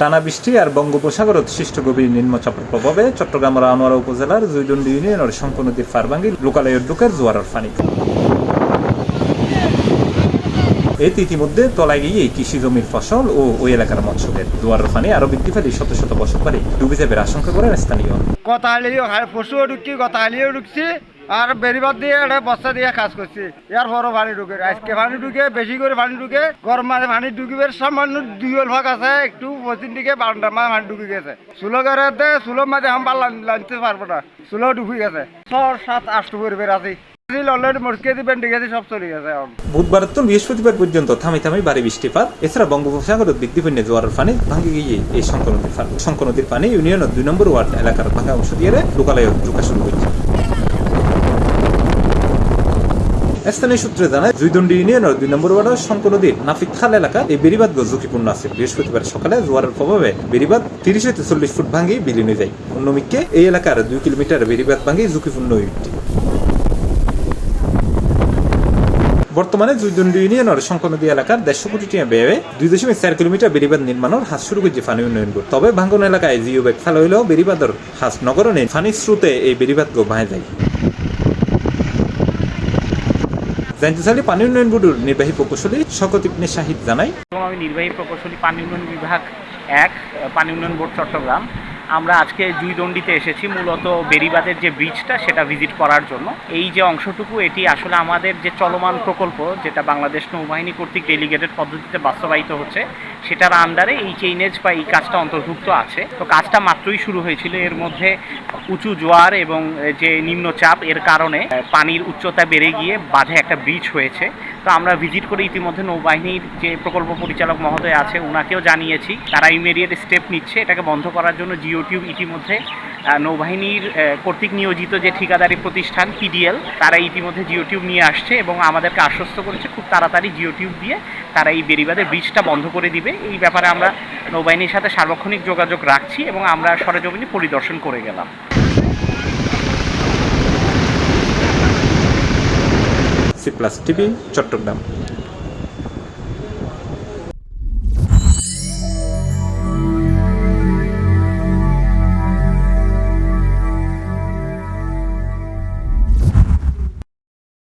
টানা বৃষ্টি আর বঙ্গোপসাগরত সৃষ্ট গভীর নিম্নচাপের প্রভাবে চট্টগ্রামের আনোয়ারা উপজেলার জয়দণ্ডী ইউনিয়নের শঙ্খ নদীর ফারভাঙ্গি লোকালয়ের ঢুকের জোয়ারের পানি। এতে ইতিমধ্যে তলায় গিয়ে কৃষি জমির ফসল ও ওই এলাকার মৎস্যদের জোয়ারের পানি আরো বৃদ্ধি পেলে শত শত বছর পরে ডুবে যাবে আশঙ্কা করেন স্থানীয়। পশুও ঢুকছি, গতাহালিও ঢুকছি, আর বেরিবাদ দিয়ে একটা বস্তা দিয়ে কাজ করছি। এর বড় পানি ঢুকে, আজকে পানি ঢুকে, বেশি করে পানি ঢুকে, গরম মাঝে পানি ঢুকিবে, সামান্য 2 ভাগ আছে, একটু পশ্চিম দিকে 12টার মাঝে পানি ঢুকে গেছে। সুলো গাড়াতে সুলোর মাঝে আমরা লানতে পারবো না, সুলো ঢুকে গেছে। 6-7-8 পরিবার আছে। বুধবার তো বৃহস্পতিবার পর্যন্ত থামি থামি ভারী বৃষ্টিপাত, এছাড়া বঙ্গোপসাগর বৃদ্ধি পেয়ে জোয়ারের পানি ভাঙে গিয়ে এই শঙ্খ নদীর পানি ইউনিয়নের 2 নম্বর ওয়ার্ড এলাকার ভাঙা অংশ দিয়ে লোকালয়ে ঢোকা শুরু হয়েছে। স্থানীয় সূত্রে জানায় জয়দণ্ডী ইউনিয়নের 2 নম্বর ওয়ার্ডের শঙ্খ নদীর নাফিক খাল এলাকা এই বেড়িবাঁধ ঝুঁকিপূর্ণ আছে। বৃহস্পতিবার সকালে জোয়ারের প্রভাবে বেড়িবাঁধ 30-40 ফুট ভাঙি বিলীন হয়ে যায়। অন্যদিকে এই এলাকার 2 কিলোমিটার বেড়িবাঁধ ভাঙি ঝুঁকিপূর্ণ উঠছে। বর্তমানে জয়দণ্ডী ইউনিয়নের শঙ্খ নদী এলাকার 150 কোটি টাকা ব্যয়ে 2.4 কিলোমিটার বেড়িবাঁধ নির্মাণের হাত শুরু করেছে পানি উন্নয়ন বোর্ড। তবে ভাঙ্গন এলাকায় জিও ব্যাগ ফেলা হইলেও বেড়িবাঁধের হাত নগরণে পানির স্রোতে এই বেড়িবাঁধ ভাঙে যায়। জানতে চাইলে পানি উন্নয়ন বোর্ডের নির্বাহী প্রকৌশলী শওকত ইবনে শাহিদ জানাই, আমি নির্বাহী প্রকৌশলী পানি উন্নয়ন বিভাগ 1 পানি উন্নয়ন বোর্ড চট্টগ্রাম। আমরা আজকে জয়দণ্ডীতে এসেছি মূলত বেড়িবাঁধের যে ব্রিজটা সেটা ভিজিট করার জন্য। এই যে অংশটুকু এটি আসলে আমাদের যে চলমান প্রকল্প, যেটা বাংলাদেশ নৌবাহিনী কর্তৃক ডেলিগেটেড পদ্ধতিতে বাস্তবায়িত হচ্ছে, সেটার আন্ডারে এই চেইনেজ বা এই কাজটা অন্তর্ভুক্ত আছে। তো কাজটা মাত্রই শুরু হয়েছিল। এর মধ্যে উঁচু জোয়ার এবং যে নিম্নচাপ এর কারণে পানির উচ্চতা বেড়ে গিয়ে বাঁধে একটা ব্রিজ হয়েছে। তো আমরা ভিজিট করে ইতিমধ্যে নৌবাহিনীর যে প্রকল্প পরিচালক মহোদয় আছে ওনাকেও জানিয়েছি, তারা ইমিডিয়েট স্টেপ নিচ্ছে এটাকে বন্ধ করার জন্য। জিও টিউব ইতিমধ্যে নৌবাহিনীর কর্তৃক নিয়োজিত যে ঠিকাদারি প্রতিষ্ঠান PDL তারা ইতিমধ্যে জিও টিউব নিয়ে আসছে এবং আমাদেরকে আশ্বস্ত করেছে খুব তাড়াতাড়ি জিও টিউব দিয়ে তারা এই বেড়িবাঁধের ব্রিজটা বন্ধ করে দিবে। এই ব্যাপারে আমরা নৌবাহিনীর সাথে সার্বক্ষণিক যোগাযোগ রাখছি এবং আমরা সরেজমিনে পরিদর্শন করে গেলাম। C+ TV Chittagong.